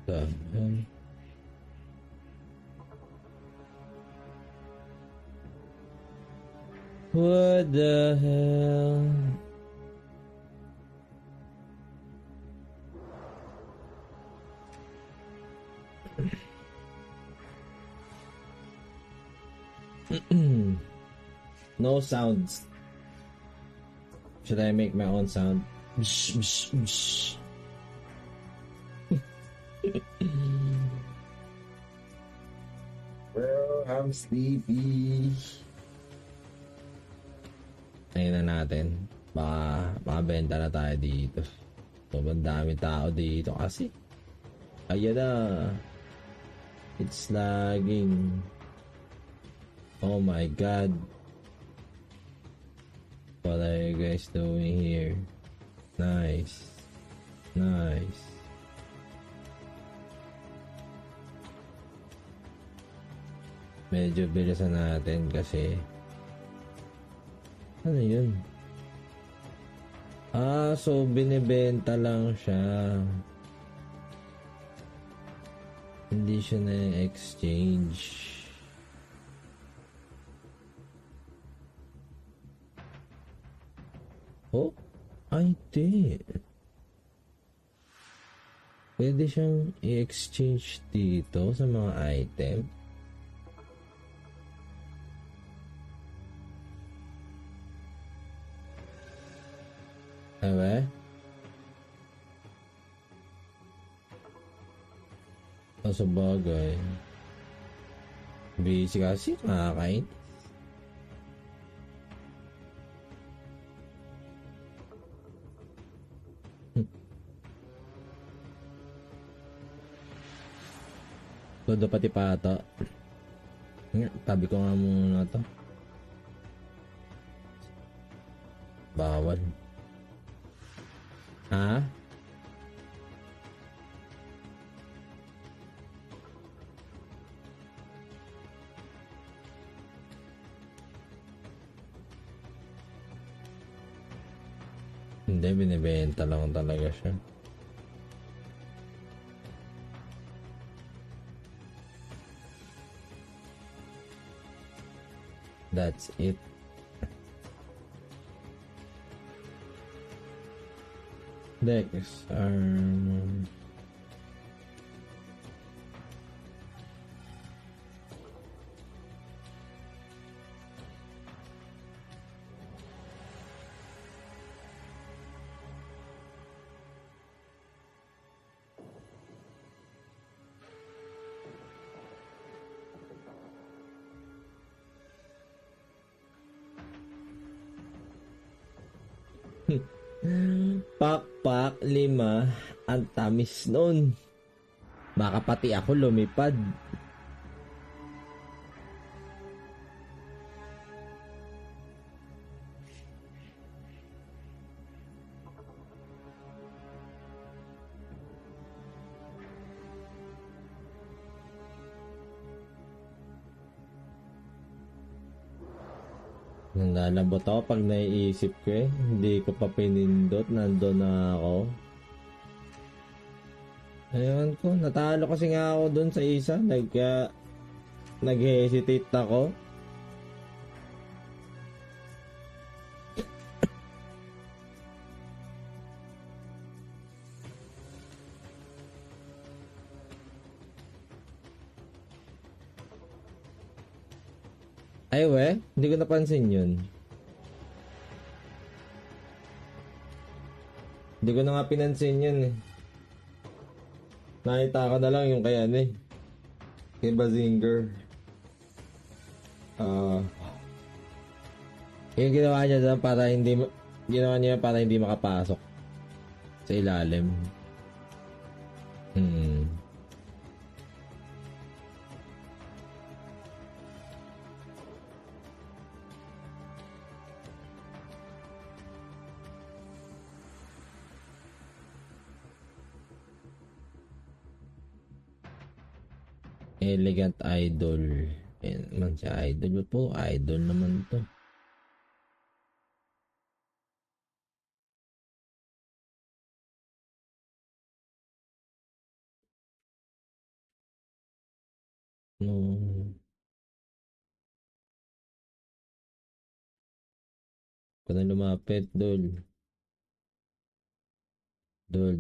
The hell? What the hell? No sounds. Should I make my own sound? Bro, I'm sleepy. Tingnan na natin. Baka na tayo dito. Sobrang dami tao dito kasi. Ayan na. It's lagging. Oh my god. What are you guys doing here? Nice. Nice. Medyo bilisan natin kasi ano yun? So binibenta lang siya. Hindi siya na-exchange. Oh, I did. Pwede siyang i-exchange dito sa mga item. Diba? Sa bagay. Busy kasi, nakakain. Todo pati pata. Tabi ko nga muna to. Bawal. Ha? Hindi, binibenta lang talaga siya. That's it. Next Pakpak 5, ang tamis nun. Baka pati ako lumipad. Nanlalambot ako pag naiisip ko eh. Hindi ko pa pinindot. Nandun na ako. Ayun ko. Natalo kasi nga ako dun sa isa. Nag-hesitate ako. Ay we, hindi ko napansin yun. Hindi ko na nga pinansin yun eh. Nakita ko na lang yung kay ano eh. Kay Bazinger. Yung ginawa niya dyan para hindi makapasok sa ilalim. Elegant idol. Ayan naman si idol po. Idol naman to. ka na lumapit, Dol. Dol,